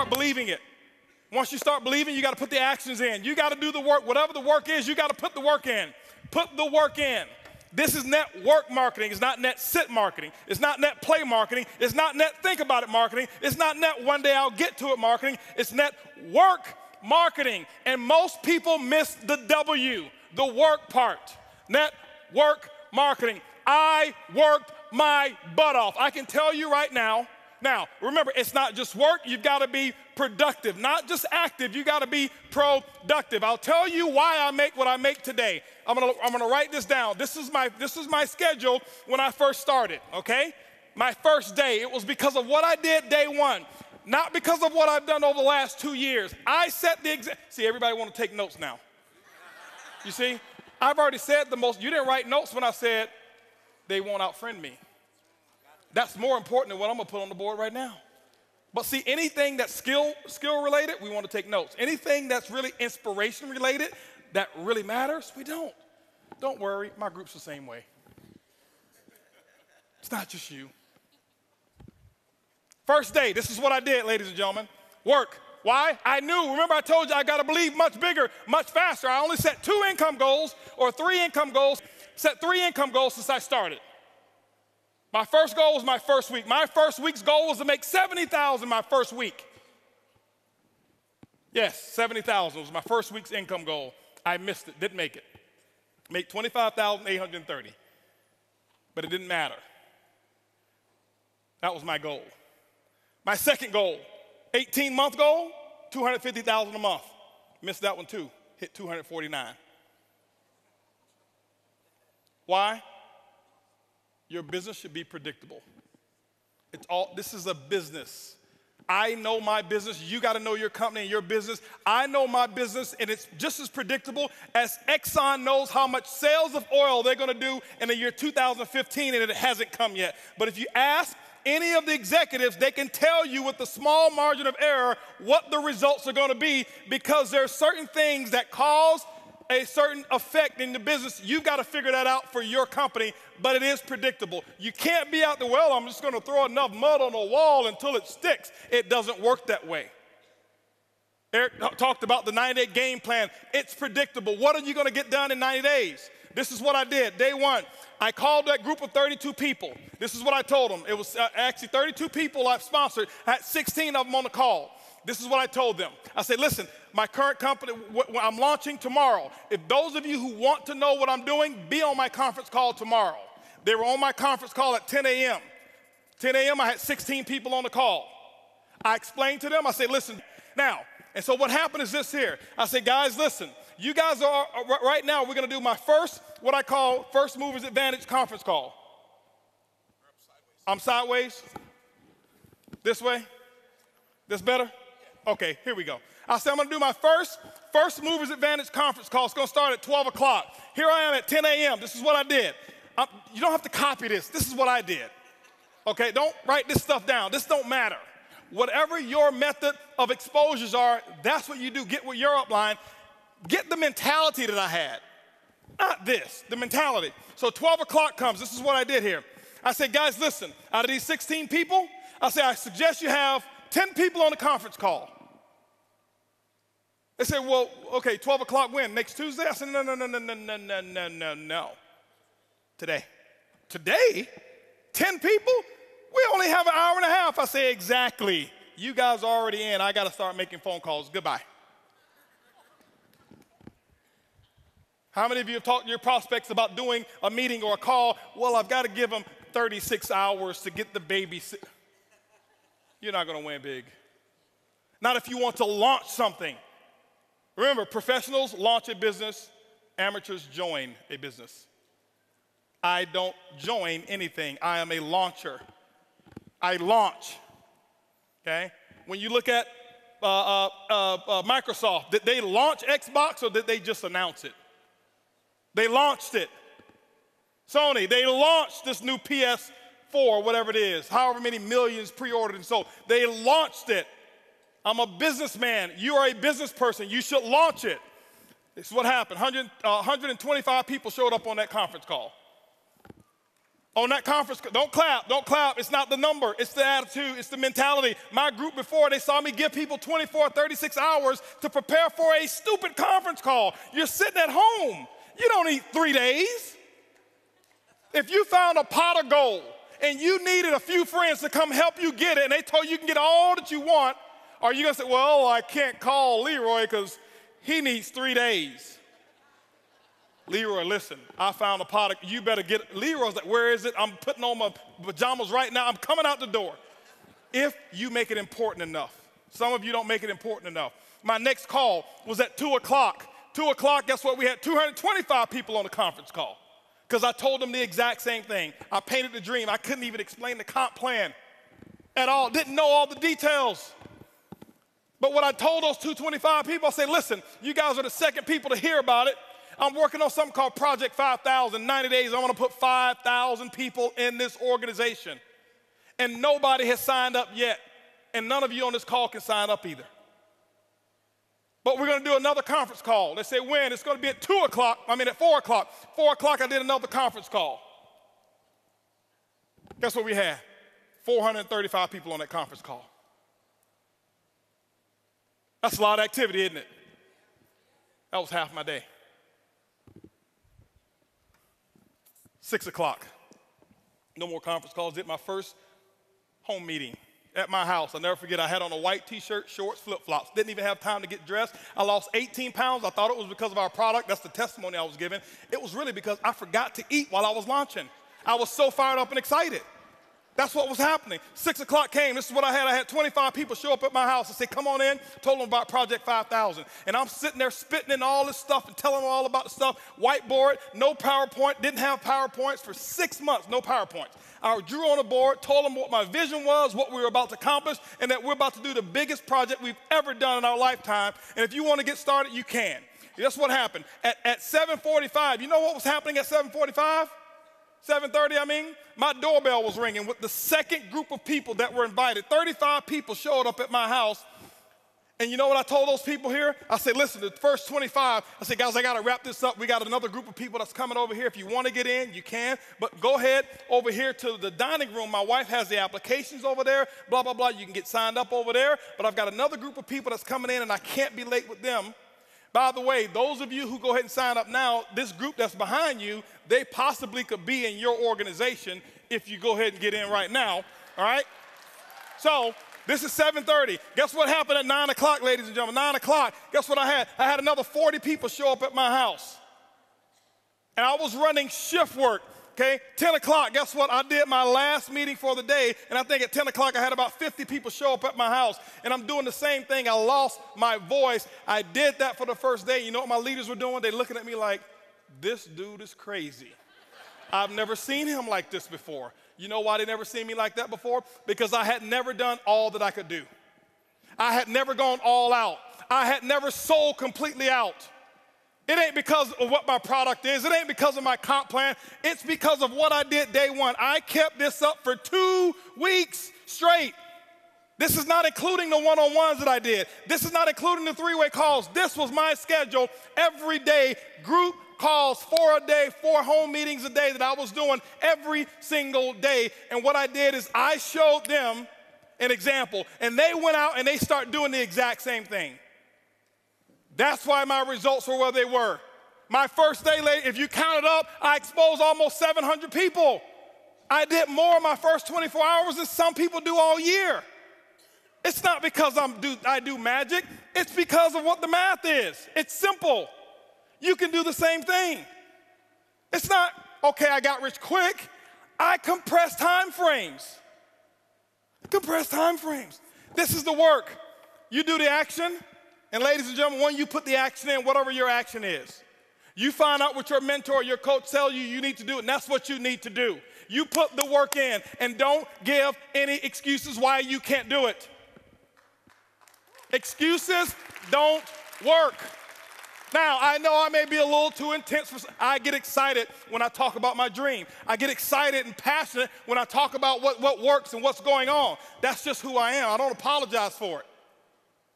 start believing it. Once you start believing, you got to put the actions in. You got to do the work. Whatever the work is, you got to put the work in. Put the work in. This is network marketing. It's not net sit marketing. It's not net play marketing. It's not net think about it marketing. It's not net one day I'll get to it marketing. It's net work marketing. And most people miss the W, the work part. Network marketing. I worked my butt off. I can tell you right now. Now, remember, it's not just work. You've got to be productive, not just active. You got to be productive. I'll tell you why I make what I make today. I'm gonna write this down. This is my schedule when I first started, okay? My first day. It was because of what I did day one, not because of what I've done over the last 2 years. I set the example. See, everybody want to take notes now. You see? I've already said the most. You didn't write notes when I said they won't outfriend me. That's more important than what I'm going to put on the board right now. But see, anything that's skill related, we want to take notes. Anything that's really inspiration related, that really matters, we don't. Don't worry, my group's the same way. It's not just you. First day, this is what I did, ladies and gentlemen. Work. Why? I knew. Remember I told you I got to believe much bigger, much faster. I only set 2 income goals or 3 income goals. Set 3 income goals since I started. My first goal was my first week. My first week's goal was to make $70,000 my first week. Yes, $70,000 was my first week's income goal. I missed it, didn't make it. Make $25,830. But it didn't matter. That was my goal. My second goal, 18-month goal, $250,000 a month. Missed that one too. Hit $249,000. Why? Your business should be predictable. This is a business. I know my business. You got to know your company and your business. I know my business, and it's just as predictable as Exxon knows how much sales of oil they're going to do in the year 2015, and it hasn't come yet. But if you ask any of the executives, they can tell you with a small margin of error what the results are going to be, because there are certain things that cause a certain effect in the business. You've got to figure that out for your company, but it is predictable. You can't be out there, well, I'm just going to throw enough mud on the wall until it sticks. It doesn't work that way. Eric talked about the 90-day game plan. It's predictable. What are you going to get done in 90 days? This is what I did. Day one, I called that group of 32 people. This is what I told them. It was actually 32 people I've sponsored. I had 16 of them on the call. This is what I told them. I said, listen, my current company, I'm launching tomorrow. If those of you who want to know what I'm doing, be on my conference call tomorrow. They were on my conference call at 10 a.m. 10 a.m., I had 16 people on the call. I explained to them, I said, listen, now, and so what happened is this here. I said, guys, listen, you guys are, right now, we're going to do my first, what I call First Movers Advantage conference call. I'm sideways? This way? This better? Okay, here we go. I said I'm going to do my First Movers Advantage conference call. It's going to start at 12 o'clock. Here I am at 10 a.m. This is what I did. You don't have to copy this. This is what I did. Okay, don't write this stuff down. This don't matter. Whatever your method of exposures are, that's what you do. Get with your upline. Get the mentality that I had. Not this, the mentality. So 12 o'clock comes. This is what I did here. I said, guys, listen, out of these 16 people, I said, I suggest you have 10 people on the conference call. They said, well, okay, 12 o'clock when? Next Tuesday? I said, no. Today. Today? 10 people? We only have an hour and a half. I say, exactly. You guys are already in. I got to start making phone calls. Goodbye. How many of you have talked to your prospects about doing a meeting or a call? Well, I've got to give them 36 hours to get the baby. You're not going to win big. Not if you want to launch something. Remember, professionals launch a business. Amateurs join a business. I don't join anything. I am a launcher. I launch, okay? When you look at Microsoft, did they launch Xbox or did they just announce it? They launched it. Sony, they launched this new PS4, whatever it is, however many millions pre-ordered and sold. They launched it. I'm a businessman. You are a business person. You should launch it. This is what happened. 125 people showed up on that conference call. On that conference, don't clap, don't clap. It's not the number, it's the attitude, it's the mentality. My group before, they saw me give people 24, 36 hours to prepare for a stupid conference call. You're sitting at home. You don't need 3 days. If you found a pot of gold and you needed a few friends to come help you get it and they told you can get all that you want, are you gonna say, well, I can't call Leroy because he needs 3 days? Leroy, listen, I found a pot of, you better get it. Leroy's like, where is it? I'm putting on my pajamas right now. I'm coming out the door. If you make it important enough. Some of you don't make it important enough. My next call was at 2 o'clock. 2 o'clock, guess what? We had 225 people on the conference call because I told them the exact same thing. I painted the dream. I couldn't even explain the comp plan at all. Didn't know all the details. But what I told those 225 people, I said, listen, you guys are the second people to hear about it. I'm working on something called Project 5,000. 90 days, I want to put 5,000 people in this organization. And nobody has signed up yet. And none of you on this call can sign up either. But we're going to do another conference call. They say when? It's going to be at 4 o'clock. 4 o'clock, I did another conference call. Guess what we had? 435 people on that conference call. That's a lot of activity, isn't it? That was half my day. 6 o'clock. No more conference calls. Did my first home meeting at my house. I'll never forget, I had on a white t-shirt, shorts, flip-flops. Didn't even have time to get dressed. I lost 18 pounds. I thought it was because of our product. That's the testimony I was given. It was really because I forgot to eat while I was launching. I was so fired up and excited. That's what was happening. 6 o'clock came. This is what I had. I had 25 people show up at my house. I said, come on in. Told them about Project 5,000. And I'm sitting there spitting in all this stuff and telling them all about the stuff. Whiteboard, no PowerPoint. Didn't have PowerPoints for 6 months. No PowerPoints. I drew on a board, told them what my vision was, what we were about to accomplish, and that we're about to do the biggest project we've ever done in our lifetime. And if you want to get started, you can. That's what happened. At 7:45, you know what was happening at 7:45? 7:30, I mean, my doorbell was ringing with the second group of people that were invited. 35 people showed up at my house. And you know what I told those people here? I said, listen, the first 25, I said, guys, I got to wrap this up. We got another group of people that's coming over here. If you want to get in, you can. But go ahead over here to the dining room. My wife has the applications over there, blah, blah, blah. You can get signed up over there. But I've got another group of people that's coming in, and I can't be late with them. By the way, those of you who go ahead and sign up now, this group that's behind you, they possibly could be in your organization if you go ahead and get in right now, all right? So this is 7:30. Guess what happened at 9 o'clock, ladies and gentlemen? 9 o'clock, guess what I had? I had another 40 people show up at my house. And I was running shift work, okay? 10 o'clock, guess what? I did my last meeting for the day, and I think at 10 o'clock I had about 50 people show up at my house. And I'm doing the same thing. I lost my voice. I did that for the first day. You know what my leaders were doing? They're looking at me like, this dude is crazy. I've never seen him like this before. You know why they never seen me like that before? Because I had never done all that I could do. I had never gone all out. I had never sold completely out. It ain't because of what my product is. It ain't because of my comp plan. It's because of what I did day one. I kept this up for 2 weeks straight. This is not including the one-on-ones that I did. This is not including the three-way calls. This was my schedule every day, group calls, 4 a day, 4 home meetings a day that I was doing every single day. And what I did is I showed them an example, and they went out and they started doing the exact same thing. That's why my results were where they were. My first day, if you count it up, I exposed almost 700 people. I did more in my first 24 hours than some people do all year. It's not because I do magic. It's because of what the math is. It's simple. You can do the same thing. It's not, okay, I got rich quick. I compress time frames. Compress time frames. This is the work. You do the action, and ladies and gentlemen, when you put the action in, whatever your action is, you find out what your mentor, your coach tells you you need to do, and that's what you need to do. You put the work in, and don't give any excuses why you can't do it. Excuses don't work. Now, I know I may be a little too intense. I get excited when I talk about my dream. I get excited and passionate when I talk about what works and what's going on. That's just who I am. I don't apologize for it.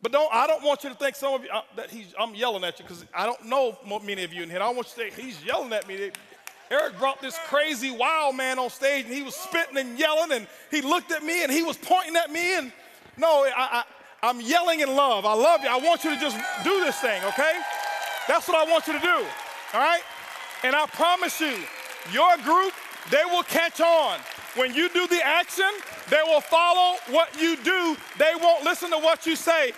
But I don't want you to think some of you, that I'm yelling at you, because I don't know many of you in here. I don't want you to say, he's yelling at me. Eric brought this crazy wild man on stage, and he was spitting and yelling, and he looked at me, and he was pointing at me, and no, I'm yelling in love. I love you. I want you to just do this thing, okay? That's what I want you to do, all right? And I promise you, your group, they will catch on. When you do the action, they will follow what you do. They won't listen to what you say.